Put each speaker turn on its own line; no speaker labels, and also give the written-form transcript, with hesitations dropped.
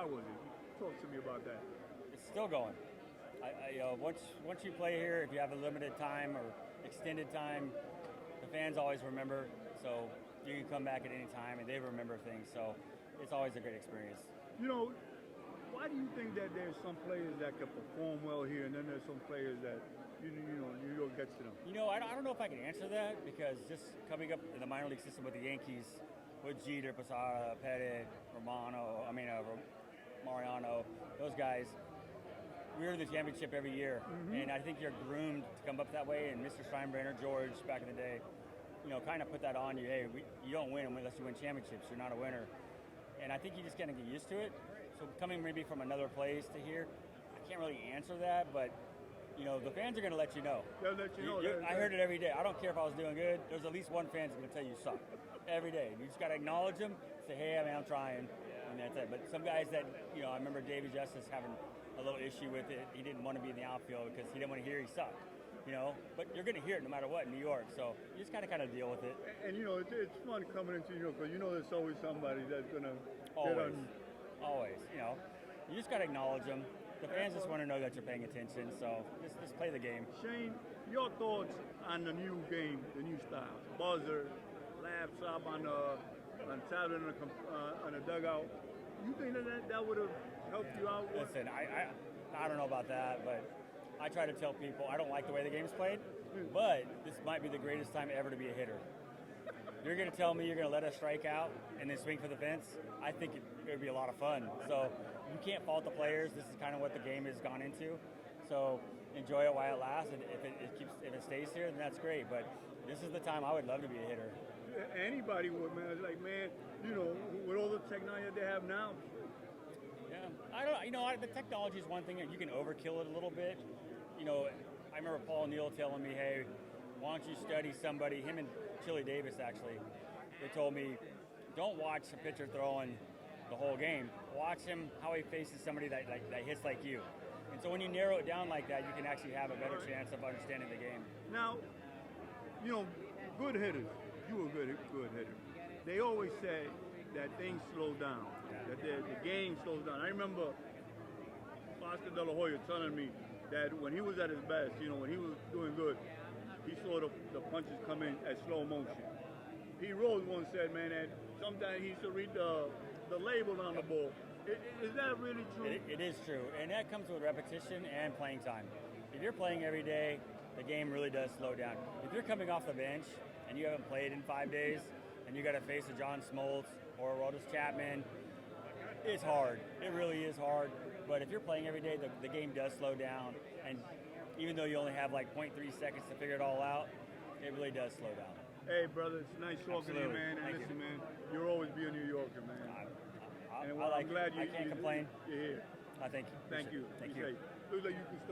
How was it? Talk to me about that.
It's still going. Once you play here, if you have a limited time or extended time, the fans always remember. So you can come back at any time, and they remember things. So it's always a great experience.
You know, why do you think that there's some players that can perform well here, and then there's some players that New York gets to them?
I don't know if I can answer that because just coming up in the minor league system with the Yankees, with Jeter, Posada, Pettit, Mariano, those guys, we're in the championship every year, and I think you're groomed to come up that way. And Mr. Steinbrenner, George, back in the day, kind of put that on you. Hey, you don't win unless you win championships. You're not a winner, and I think you just kind of get used to it. So coming maybe from another place to here, I can't really answer that, but the fans are going to let you know.
They'll let you know.
I heard it every day. I don't care if I was doing good. There's at least one fan that's going to tell you suck every day. You just got to acknowledge them. Say, hey, I'm trying, and that's it. But some guys that I remember Davey Justice having a little issue with it. He didn't want to be in the outfield because he didn't want to hear he sucked. But you're going to hear it no matter what in New York. So you just got to kind of deal with it.
And it's fun coming into New York because there's always somebody that's going to
always. You just got to acknowledge them. The fans just want to know that you're paying attention, so just play the game.
Shane, your thoughts on the new game, the new style? Buzzer, laptop on tablet on the dugout. You think that would have helped you out?
Listen, I don't know about that, but I try to tell people I don't like the way the game's played, but this might be the greatest time ever to be a hitter. You're going to tell me you're going to let us strike out and then swing for the fence? I think it would be a lot of fun. So you can't fault the players. This is kind of what the game has gone into. So enjoy it while it lasts, and if it stays here, then that's great. But this is the time I would love to be a hitter.
Anybody would, man. It's like, man, with all the technology that they have now.
Yeah, the technology is one thing. You can overkill it a little bit. I remember Paul Neal telling me, hey, why don't you study somebody, him and Chili Davis actually, they told me, don't watch a pitcher throwing the whole game. Watch him, how he faces somebody that hits like you. And so when you narrow it down like that, you can actually have a better chance of understanding the game.
Now, good hitters, you were a good hitter. They always say that things slow down, that the game slows down. I remember Oscar De La Hoya telling me that when he was at his best, when he was doing good, he saw the punches come in at slow motion. Pete Rose once said, man, that sometimes he used to read the label on the ball. Is that really true?
It is true, and that comes with repetition and playing time. If you're playing every day, the game really does slow down. If you're coming off the bench and you haven't played in 5 days, and you got to face a John Smoltz or a Aroldis Chapman, it's hard. It really is hard. But if you're playing every day, the game does slow down, and even though you only have like 0.3 seconds to figure it all out, it really does slow down.
Hey, brother, it's nice talking to you, man. And listen, man, you'll always be a New Yorker, man.
I'm glad
you
can't complain.
You're here.
I thank you.
Thank you.
Thank you.
Looks like you can still